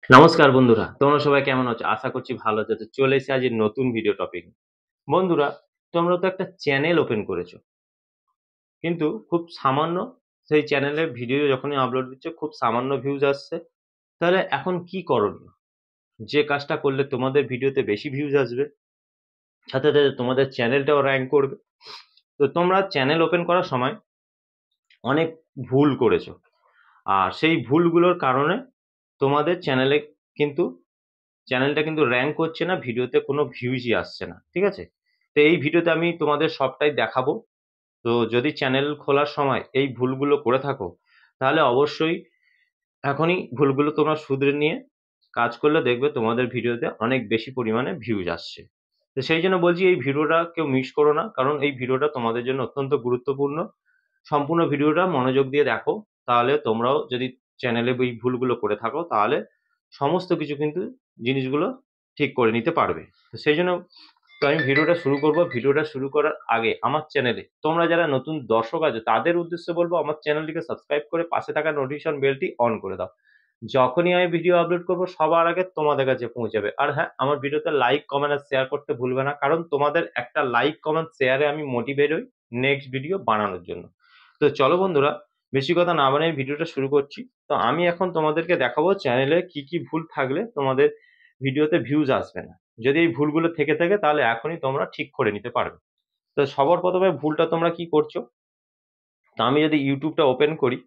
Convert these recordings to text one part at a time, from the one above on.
নমস্কার বন্ধুরা, তোমরা সবাই কেমন আছো? আশা করছি ভালো আছো। তো চলে এসেছি আজ নতুন ভিডিও টপিক। বন্ধুরা, তোমরা তো একটা চ্যানেল ওপেন করেছো। কিন্তু খুব সামান্য সেই চ্যানেলের ভিডিও যখনই আপলোড দিচ্ছ খুব সামান্য ভিউজ আসছে। তাহলে এখন কি করণীয়? যে কাজটা করলে তোমাদের ভিডিওতে বেশি ভিউজ আসবে, সাথে তোমাদের চ্যানেলটাও র‍্যাংক করবে। তো তোমরা চ্যানেল ওপেন করার সময় অনেক ভুল করেছো। আর সেই ভুলগুলোর কারণে তোমাদের কিন্তু চ্যানেলটা কিন্তু র‍্যাংক করছে না, ভিডিওতে কোনো ভিউজই আসছে না। ঠিক আছে? তো এই ভিডিওতে আমি তোমাদের সবটাই দেখাবো। তো যদি চ্যানেল খোলার সময় এই ভুলগুলো করে থাকো, তাহলে অবশ্যই এখনই ভুলগুলো তোমরা শুধরে নিয়ে কাজ করলে দেখবে তোমাদের ভিডিওতে অনেক বেশি পরিমাণে ভিউজ আসছে। তো সেই জন্য বলছি এই ভিডিওটা কেউ মিস করো না। কারণ এই ভিডিওটা তোমাদের জন্য অত্যন্ত গুরুত্বপূর্ণ। সম্পূর্ণ ভিডিওটা মনোযোগ দিয়ে দেখো। তাহলে তোমরাও যদি চ্যানেলে এই ভুলগুলো করে থাকো তাহলে সমস্ত কিছু কিন্তু জিনিসগুলো ঠিক করে নিতে পারবে। তো সেইজন্য আমি ভিডিওটা শুরু করব। ভিডিওটা শুরু করার আগে আমার চ্যানেলে তোমরা যারা নতুন দর্শক আছো তাদের উদ্দেশ্যে বলব আমার চ্যানেলটিকে সাবস্ক্রাইব করে পাশে থাকা নোটিফিকেশন বেলটি অন করে দাও। যখনই আমি ভিডিও আপলোড করব সবার আগে তোমাদের কাছে পৌঁছাবে। আর হ্যাঁ, আমার ভিডিওতে লাইক, কমেন্ট আর শেয়ার করতে ভুলবে না। কারণ তোমাদের একটা লাইক, কমেন্ট, শেয়ারে আমি মোটিভেট হই নেক্সট ভিডিও বানানোর জন্য। তো চলো বন্ধুরা, বেশি কথা না বানিয়ে ভিডিওটা শুরু করছি। তো আমি এখন তোমাদেরকে দেখাবো চ্যানেলে কি ভুল থাকলে তোমাদের ভিডিওতে ভিউজ আসবে না। যদি এই ভুলগুলো থেকে থাকে তাহলে এখনই তোমরা ঠিক করে নিতে পারবে। তো সবার প্রথমে ভুলটা তোমরা কি করছো? তো আমি যদি ইউটিউবটা ওপেন করি,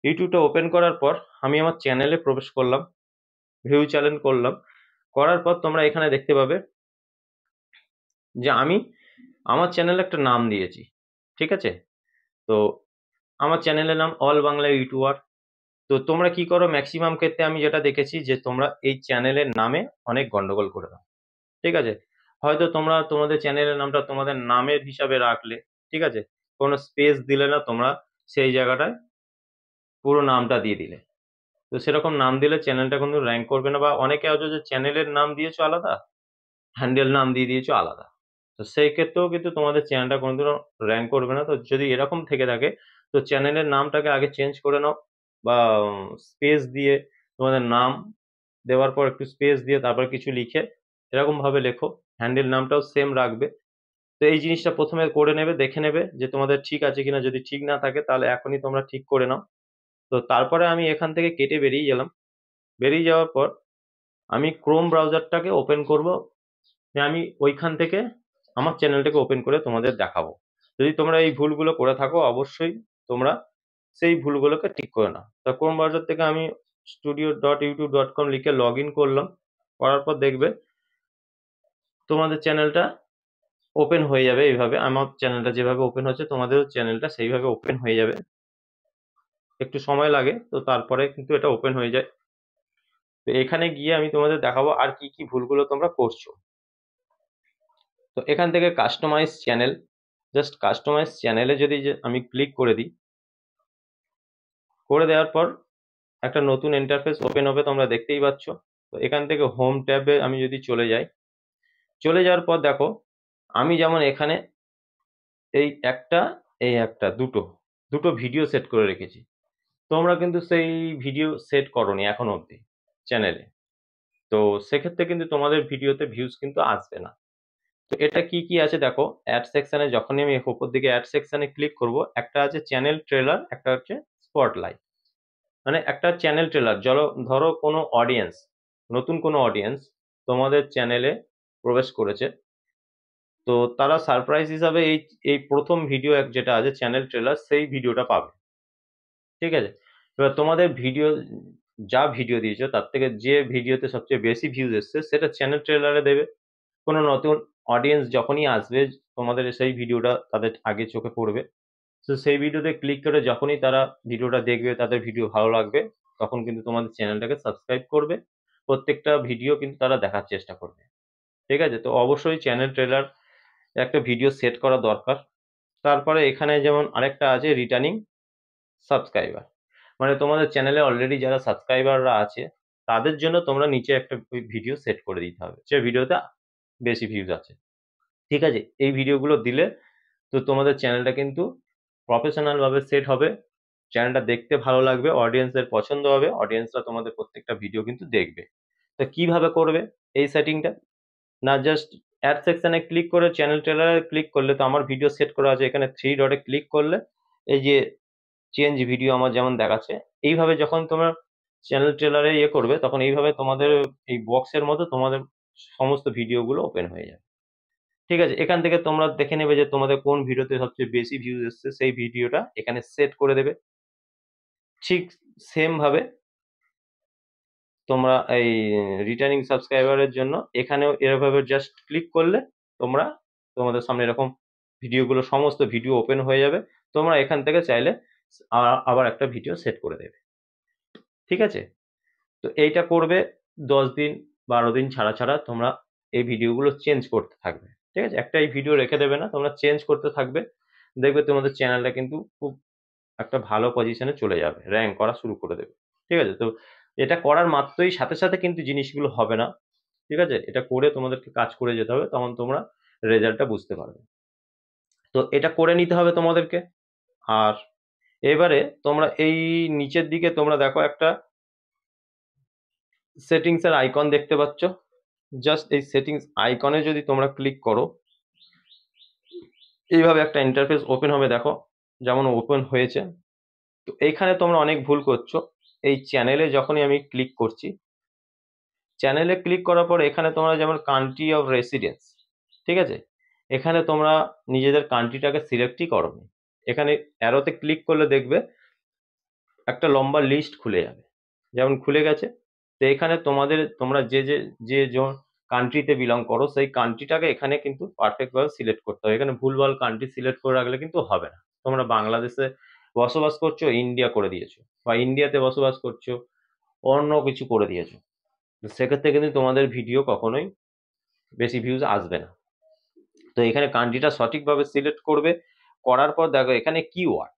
ইউটিউবটা ওপেন করার পর আমি আমার চ্যানেলে প্রবেশ করলাম, ভিউ চ্যানেল করলাম। করার পর তোমরা এখানে দেখতে পাবে যে আমি আমার চ্যানেলে একটা নাম দিয়েছি। ঠিক আছে? তো আমার চ্যানেলের নাম অল বাংলা ইউটিউবার। তো তোমরা কি করো ম্যাক্সিমাম ক্ষেত্রে আমি যেটা দেখেছি যে তোমরা এই চ্যানেলের নামে অনেক গন্ডগোল করে দাও। ঠিক আছে? হয়তো তোমরা তোমাদের চ্যানেলের নামটা তোমাদের নামের হিসাবে রাখলে, ঠিক আছে? কোনো স্পেস দিলে না তোমরা সেই জায়গাটায় পুরো নামটা দিয়ে দিলে। তো সেরকম নাম দিলে চ্যানেলটা কিন্তু র‍্যাংক করবে না, বা অনেকে আছো যে চ্যানেলের নাম দিয়েছো আলাদা, হ্যান্ডেল নাম দিয়ে দিয়েছো আলাদা। তো সেই ক্ষেত্রেও কিন্তু তোমাদের চ্যানেলটা কোনোদিনও র‍্যাংক করবে না। তো যদি এরকম থেকে থাকে তো চ্যানেলের নামটাকে আগে চেঞ্জ করে নাও, বা স্পেস দিয়ে তোমাদের নাম দেওয়ার পর একটু স্পেস দিয়ে তারপর কিছু লিখে এরকমভাবে লেখো। হ্যান্ডেল নামটাও সেম রাখবে। তো এই জিনিসটা প্রথমে করে নেবে, দেখে নেবে যে তোমাদের ঠিক আছে কিনা। যদি ঠিক না থাকে তাহলে এখনই তোমরা ঠিক করে নাও। তো তারপরে আমি এখান থেকে কেটে বেরিয়ে গেলাম। বেরিয়ে যাওয়ার পর আমি ক্রোম ব্রাউজারটাকে ওপেন করব। আমি ওইখান থেকে আমার চ্যানেলটাকে ওপেন করে তোমাদের দেখাবো। যদি তোমরা এই ভুলগুলো করে থাকো অবশ্যই তোমরা সেই ভুলগুলোকে ঠিক করে নাও। তো ক্রোম ব্রাউজার থেকে আমি studio.youtube.com লিখে লগ ইন করলাম। করার পর দেখবে তোমাদের চ্যানেলটা ওপেন হয়ে যাবে এইভাবে। আমার চ্যানেলটা যেভাবে ওপেন হচ্ছে তোমাদেরও চ্যানেলটা সেইভাবে ওপেন হয়ে যাবে। একটু সময় লাগে, তো তারপরে কিন্তু এটা ওপেন হয়ে যায়। তো এখানে গিয়ে আমি তোমাদের দেখাবো আর কি ভুলগুলো তোমরা করছো। তো এখান থেকে কাস্টমাইজ চ্যানেল, জাস্ট কাস্টমাইজ চ্যানেলে যদি আমি ক্লিক করে দিই, করে দেওয়ার পর একটা নতুন ইন্টারফেস ওপেন হবে, তোমরা দেখতেই পাচ্ছ। তো এখান থেকে হোম ট্যাবে আমি যদি চলে যাই, চলে যাওয়ার পর দেখো আমি যেমন এখানে এই একটা দুটো ভিডিও সেট করে রেখেছি। তোমরা কিন্তু সেই ভিডিও সেট করোনি এখনো অবধি চ্যানেলে। তো সেক্ষেত্রে কিন্তু তোমাদের ভিডিওতে ভিউজ কিন্তু আসবে না। তো এটা কি আছে দেখো, অ্যাড সেকশনে যখনই আমি উপর দিকে অ্যাড সেকশনে ক্লিক করব, একটা আছে চ্যানেল ট্রেলার, একটা হচ্ছে স্পটলাইট। মানে একটা চ্যানেল ট্রেলার, ধরো কোনো অডিয়েন্স, নতুন কোনো অডিয়েন্স তোমাদের চ্যানেলে প্রবেশ করেছে। তো তারা সারপ্রাইজ হিসাবে এই এই প্রথম ভিডিও যেটা আছে চ্যানেল ট্রেলার, সেই ভিডিওটা পাবে। ঠিক আছে? এবার তোমাদের যা ভিডিও দিয়েছো তার থেকে যে ভিডিওতে সবচেয়ে বেশি ভিউজ এসছে সেটা চ্যানেল ট্রেলারে দেবে। কোনো নতুন অডিয়েন্স যখনই আসবে তোমাদের সেই ভিডিওটা তাদের আগে চোখে পড়বে। তো সেই ভিডিওতে ক্লিক করে যখনই তারা ভিডিওটা দেখবে, তাদের ভিডিও ভালো লাগবে, তখন কিন্তু তোমাদের চ্যানেলটাকে সাবস্ক্রাইব করবে। প্রত্যেকটা ভিডিও কিন্তু তারা দেখার চেষ্টা করবে। ঠিক আছে? তো অবশ্যই চ্যানেল ট্রেলার একটা ভিডিও সেট করা দরকার। তারপরে এখানে যেমন আরেকটা আছে রিটার্নিং সাবস্ক্রাইবার। মানে তোমাদের চ্যানেলে অলরেডি যারা সাবস্ক্রাইবাররা আছে তাদের জন্য তোমরা নিচে একটা ভিডিও সেট করে দিতে হবে যে ভিডিওতে বেশি ভিউজ আছে। ঠিক আছে? এই ভিডিওগুলো দিলে তো তোমাদের চ্যানেলটা কিন্তু প্রফেশনাল ভাবে সেট হবে। চ্যানেলটা দেখতে ভালো লাগবে, অডিয়েন্সের পছন্দ হবে, অডিয়েন্সরা তোমাদের প্রত্যেকটা ভিডিও কিন্তু দেখবে। তো কিভাবে করবে এই সেটিংটা? না জাস্ট অ্যাড সেকশনে ক্লিক করে চ্যানেল ট্রেলারে ক্লিক করলে তো আমার ভিডিও সেট করা আছে, এখানে 3 ডটে ক্লিক করলে এই যে চেঞ্জ ভিডিও আমার যেমন দেখাচ্ছে, এইভাবে যখন তোমরা চ্যানেল ট্রেলারে করবে তখন এইভাবে তোমাদের এই বক্সের মতো তোমাদের সমস্ত ভিডিওগুলো ওপেন হয়ে যাবে। ঠিক আছে, এখান থেকে তোমরা দেখে নেবে যে তোমাদের কোন ভিডিওতে সবচেয়ে বেশি ভিউজ এসছে, সেই ভিডিওটা এখানে সেট করে দেবে। ঠিক সেম ভাবে তোমরা এই রিটার্নিং সাবস্ক্রাইবারের জন্য এখানেও এভাবে জাস্ট ক্লিক করলে তোমরা তোমাদের সামনে এরকম ভিডিওগুলো সমস্ত ভিডিও ওপেন হয়ে যাবে। তোমরা এখান থেকে চাইলে আবার একটা ভিডিও সেট করে দেবে। ঠিক আছে, তো এইটা করবে 10 দিন 12 দিন ছাড়া ছাড়া তোমরা এই ভিডিওগুলো চেঞ্জ করতে থাকবে। ঠিক আছে, একটাই ভিডিও রেখে দেবে না, তোমরা চেঞ্জ করতে থাকবে। দেখবে তোমাদের চ্যানেলটা কিন্তু খুব একটা ভালো পজিশনে চলে যাবে, র্যাঙ্ক করা শুরু করে দেবে। ঠিক আছে, তো এটা করার মাত্রই সাথে সাথে কিন্তু জিনিসগুলো হবে না। ঠিক আছে, এটা করে তোমাদেরকে কাজ করে যেতে হবে, তখন তোমরা রেজাল্টটা বুঝতে পারবে। তো এটা করে নিতে হবে তোমাদেরকে। আর এবারে তোমরা এই নিচের দিকে তোমরা দেখো একটা সেটিংস এর আইকন দেখতে পাচ্ছ। জাস্ট এই সেটিংস আইকনে যদি তোমরা ক্লিক করো, এইভাবে একটা ইন্টারফেস ওপেন হবে, দেখো যেমন ওপেন হয়েছে। তো এইখানে তোমরা অনেক ভুল করছো। এই চ্যানেলে যখনই আমি ক্লিক করছি, চ্যানেলে ক্লিক করার পর এখানে তোমরা যেমন কান্ট্রি অফ রেসিডেন্স, ঠিক আছে, এখানে তোমরা নিজেদের কান্ট্রিটাকে সিলেক্টই করোনি। এখানে অ্যারোতে ক্লিক করলে দেখবে একটা লম্বা লিস্ট খুলে যাবে, যেমন খুলে গেছে। তো এখানে তোমরা যে কান্ট্রিতে বিলং করো সেই কান্ট্রিটাকে এখানে কিন্তু পারফেক্ট ভাবে সিলেক্ট করতে হবে। এখানে ভুলভাল কান্ট্রি সিলেক্ট করে রাখলে কিন্তু হবে না। তোমরা বাংলাদেশে বসবাস করছো, ইন্ডিয়া করে দিয়েছো, বা ইন্ডিয়াতে বসবাস করছো, অন্য কিছু করে দিয়েছো, তো সেক্ষেত্রে কিন্তু তোমাদের ভিডিও কখনোই বেশি ভিউজ আসবে না। তো এখানে কান্ট্রিটা সঠিকভাবে সিলেক্ট করবে, করার পর দেখো এখানে কিওয়ার্ড।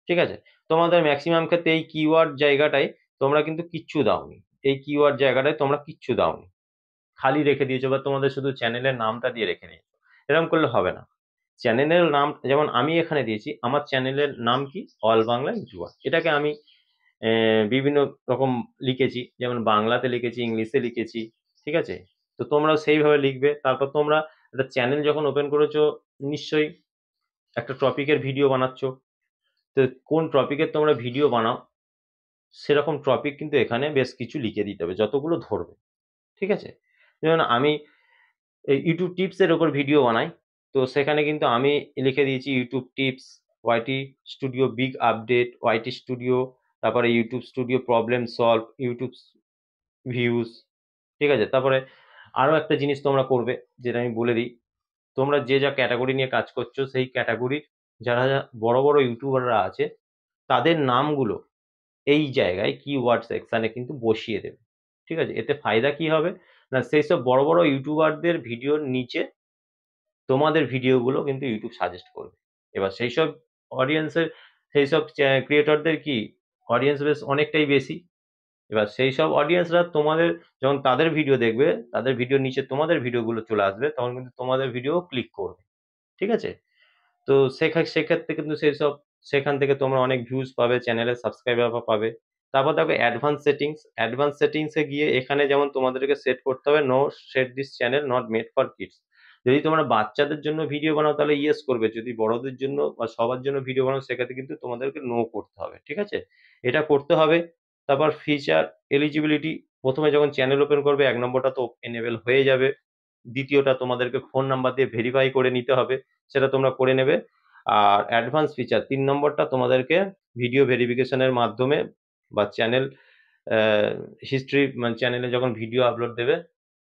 ঠিক আছে, তোমাদের ম্যাক্সিমাম ক্ষেত্রে এই কিওয়ার্ড জায়গাটায় তোমরা কিন্তু কিচ্ছু দাওনি, এই কিওয়ার্ড জায়গাটায় তোমরা কিচ্ছু দাওনি, খালি রেখে দিয়েছো, বা তোমাদের শুধু চ্যানেলের নামটা দিয়ে রেখে দিয়েছো। এরকম করলে হবে না। চ্যানেলের নাম যেমন আমি এখানে দিয়েছি, আমার চ্যানেলের নাম কি, অল বাংলা ইউটিউবার। এটাকে আমি বিভিন্ন রকম লিখেছি, যেমন বাংলাতে লিখেছি, ইংলিশে লিখেছি। ঠিক আছে, তো তোমরাও সেইভাবে লিখবে। তারপর তোমরা একটা চ্যানেল যখন ওপেন করেছো, নিশ্চয়ই একটা টপিকের ভিডিও বানাচ্ছো। তো কোন টপিকের তোমরা ভিডিও বানাও, সেরকম টপিক কিন্তু এখানে বেশ কিছু লিখে দিতে হবে, যতগুলো ধরবে। ঠিক আছে, যেমন আমি এই ইউটিউব টিপসের ওপর ভিডিও বানাই, তো সেখানে কিন্তু আমি লিখে দিয়েছি YouTube tips, YT studio big update, YT studio, তারপরে YouTube studio problem solve, YouTube views. ঠিক আছে, তারপরে আরও একটা জিনিস তোমরা করবে, যেটা আমি বলে দিই, তোমরা যে যা ক্যাটাগরি নিয়ে কাজ করছো সেই ক্যাটাগরির যারা বড় বড় ইউটিউবাররা আছে, তাদের নামগুলো এই জায়গায় কিওয়ার্ড সেকশনে কিন্তু বসিয়ে দেবে। ঠিক আছে, এতে ফায়দা কি হবে না, সেই সব বড় বড় ইউটিউবারদের ভিডিওর নিচে তোমাদের ভিডিওগুলো কিন্তু ইউটিউব সাজেস্ট করবে। এবার সেই সব অডিয়েন্সের, সেই সব ক্রিয়েটরদের কি অডিয়েন্স বেশ অনেকটাই বেশি। এবার সেই সব অডিয়েন্সরা তোমাদের যখন তাদের ভিডিও দেখবে, তাদের ভিডিওর নিচে তোমাদের ভিডিওগুলো চলে আসবে, তখন কিন্তু তোমাদের ভিডিও ক্লিক করবে। ঠিক আছে, তো সেক্ষেত্রে কিন্তু সেখান থেকে তোমরা অনেক ভিউজ পাবে, চ্যানেলের সাবস্ক্রাইবার পাবে। তারপর দেখো অ্যাডভান্স সেটিংসে গিয়ে এখানে যেমন তোমাদেরকে সেট করতে হবে, no set this channel not made for kids. যদি তোমরা বাচ্চাদের জন্য ভিডিও বানাও তাহলে ইয়েস করবে, যদি বড়দের জন্য বা সবার জন্য ভিডিও বানাও সেক্ষেত্রে কিন্তু তোমাদেরকে নো করতে হবে। ঠিক আছে, এটা করতে হবে। তারপর ফিচার এলিজিবিলিটি, প্রথমে যখন চ্যানেল ওপেন করবে 1 নম্বরটা তো এনেবেল হয়ে যাবে, দ্বিতীয়টা তোমাদেরকে ফোন নাম্বার দিয়ে ভেরিফাই করে নিতে হবে, সেটা তোমরা করে নেবে। আর অ্যাডভান্স ফিচার 3 নম্বরটা তোমাদেরকে ভিডিও ভেরিফিকেশনের মাধ্যমে বা চ্যানেল হিস্ট্রি, মানে চ্যানেলে যখন ভিডিও আপলোড দেবে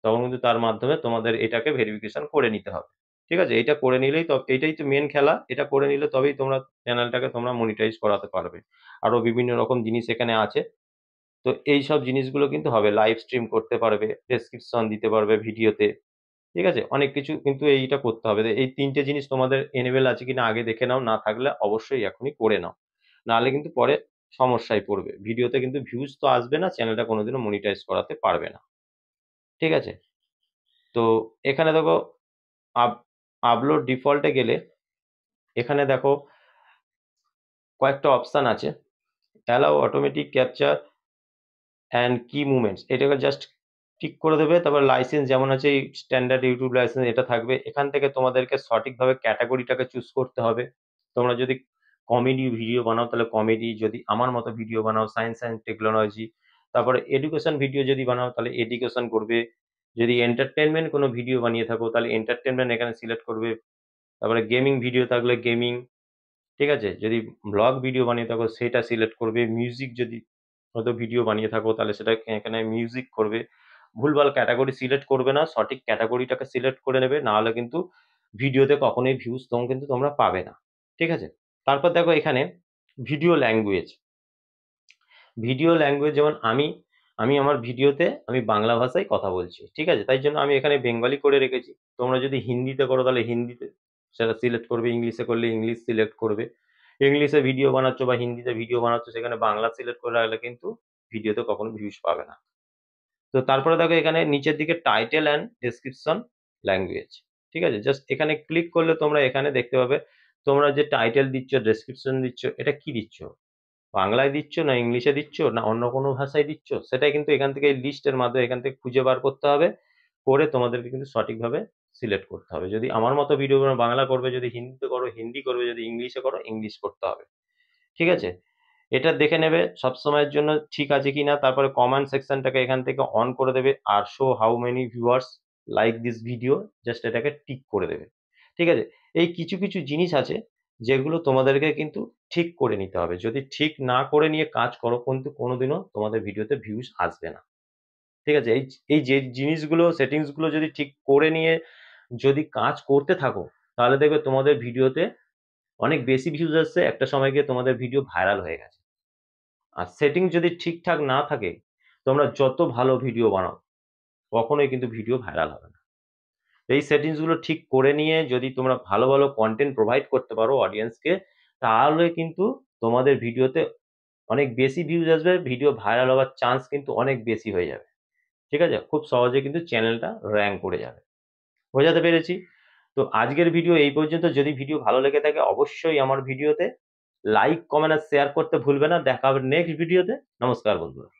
তখন কিন্তু তার মাধ্যমে তোমাদের এটাকে ভেরিফিকেশন করে নিতে হবে। ঠিক আছে, এটা করে নিলেই তো, এটাই তো মেন খেলা, এটা করে নিলে তবেই তোমরা চ্যানেলটাকে তোমরা মনিটাইজ করাতে পারবে। আরো বিভিন্ন রকম জিনিস এখানে আছে, তো এই সব জিনিসগুলো কিন্তু হবে, লাইভ স্ট্রিম করতে পারবে, ডেসক্রিপশন দিতে পারবে ভিডিওতে। ঠিক আছে, অনেক কিছু কিন্তু এইটা করতে হবে। এই 3টে জিনিস তোমাদের এনেবেল আছে কিনা আগে দেখে নাও, না থাকলে অবশ্যই এখনই করে নাও, নাহলে কিন্তু পরে সমস্যায় পড়বে। ভিডিওতে কিন্তু ভিউজ তো আসবে না, চ্যানেলটা কোনোদিনও মনিটাইজ করাতে পারবে না। ঠিক আছে, তো এখানে দেখো আপলোড ডিফল্টে গেলে এখানে দেখো কয়েকটা অপশান আছে, অ্যালাউ অটোমেটিক ক্যাপচার অ্যান্ড কি মুভমেন্টস, এটাকে জাস্ট ঠিক করে দেবে। তারপর লাইসেন্স যেমন আছে এই স্ট্যান্ডার্ড ইউটিউব লাইসেন্স এটা থাকবে। এখান থেকে তোমাদেরকে সঠিকভাবে ক্যাটাগরিটাকে চুজ করতে হবে। তোমরা যদি কমেডি ভিডিও বানাও তাহলে কমেডি, যদি আমার মতো ভিডিও বানাও সায়েন্স অ্যান্ড টেকনোলজি, তারপরে এডুকেশন ভিডিও যদি বানাও তাহলে এডুকেশন করবে, যদি এন্টারটেনমেন্ট কোনো ভিডিও বানিয়ে থাকো তাহলে এন্টারটেনমেন্ট এখানে সিলেক্ট করবে, তারপরে গেমিং ভিডিও থাকলে গেমিং, ঠিক আছে, যদি ব্লগ ভিডিও বানিয়ে থাকো সেটা সিলেক্ট করবে, মিউজিক যদি হয়তো ভিডিও বানিয়ে থাকো তাহলে সেটা এখানে মিউজিক করবে। ভুলভাল ক্যাটাগরি সিলেক্ট করবে না, সঠিক ক্যাটাগরিটাকে সিলেক্ট করে নেবে, না হলে কিন্তু ভিডিওতে কখনোই ভিউজ কিন্তু তোমরা পাবে না, ঠিক আছে। তারপর দেখো এখানে ভিডিও ল্যাঙ্গুয়েজ, ভিডিও ল্যাঙ্গুয়েজ যেমন আমি আমি আমার ভিডিওতে আমি বাংলা ভাষায় কথা বলছি, ঠিক আছে, তাই জন্য আমি এখানে বেঙ্গলি করে রেখেছি। তোমরা যদি হিন্দিতে করো তাহলে হিন্দিতে সেটা সিলেক্ট করবে, ইংলিশে করলে ইংলিশ সিলেক্ট করবে। ইংলিশে ভিডিও বানাচ্ছ বা হিন্দিতে ভিডিও বানাচ্ছ সেখানে বাংলা সিলেক্ট করে রাখলে কিন্তু ভিডিওতে কখনো ভিউজ পাবে না। তো তারপরে দেখো এখানে নিচের দিকে টাইটেল অ্যান্ড ডেসক্রিপশন ল্যাঙ্গুয়েজ, ঠিক আছে, জাস্ট এখানে ক্লিক করলে তোমরা এখানে দেখতে পাবে তোমরা যে টাইটেল দিচ্ছ ডেসক্রিপশন দিচ্ছ এটা কি দিচ্ছ, বাংলায় দিচ্ছ না ইংলিশে দিচ্ছ না অন্য কোনো ভাষায় দিচ্ছ, সেটাই কিন্তু এখান থেকে লিস্টের মাধ্যমে এখান থেকে খুঁজে বার করতে হবে, করে তোমাদেরকে কিন্তু সঠিকভাবে সিলেক্ট করতে হবে। যদি আমার মতো ভিডিও বাংলা করবে, যদি হিন্দিতে করো হিন্দি করবে, যদি ইংলিশে করো ইংলিশ করতে হবে, ঠিক আছে। এটা দেখে নেবে সবসময়ের জন্য ঠিক আছে কিনা, তারপরে কমেন্ট সেকশনটাকে এখান থেকে অন করে দেবে, আর show how many viewers like this video, just এটাকে টিক করে দেবে, ঠিক আছে। এই কিছু কিছু জিনিস আছে যেগুলো তোমাদেরকে কিন্তু ঠিক করে নিতে হবে, যদি ঠিক না করে নিয়ে কাজ করো কিন্তু কোনোদিনও তোমাদের ভিডিওতে ভিউজ আসবে না, ঠিক আছে। এই এই যে জিনিসগুলো সেটিংসগুলো যদি ঠিক করে নিয়ে যদি কাজ করতে থাকো তাহলে দেখবে তোমাদের ভিডিওতে অনেক বেশি ভিউজ আসছে, একটা সময় গিয়ে তোমাদের ভিডিও ভাইরাল হয়ে গেছে। আর সেটিং যদি ঠিকঠাক না থাকে তোমরা যত ভালো ভিডিও বানাও কখনোই কিন্তু ভিডিও ভাইরাল হবে না। এই সেটিংস গুলো ঠিক করে নিয়ে যদি তোমরা ভালো ভালো কন্টেন্ট প্রোভাইড করতে পারো অডিয়েন্সকে, তাহলে কিন্তু তোমাদের ভিডিওতে অনেক বেশি ভিউজ আসবে, ভিডিও ভাইরাল হওয়ার চান্স কিন্তু অনেক বেশি হয়ে যাবে, ঠিক আছে, খুব সহজে কিন্তু চ্যানেলটা র্যাঙ্ক করে যাবে। বোঝাতে পেরেছি? তো আজকের ভিডিও এই পর্যন্ত। যদি ভিডিও ভালো লেগে থাকে অবশ্যই আমার ভিডিওতে লাইক কমেন্ট আর শেয়ার করতে ভুলবে না। দেখা হবে নেক্সট ভিডিওতে। নমস্কার বন্ধুরা।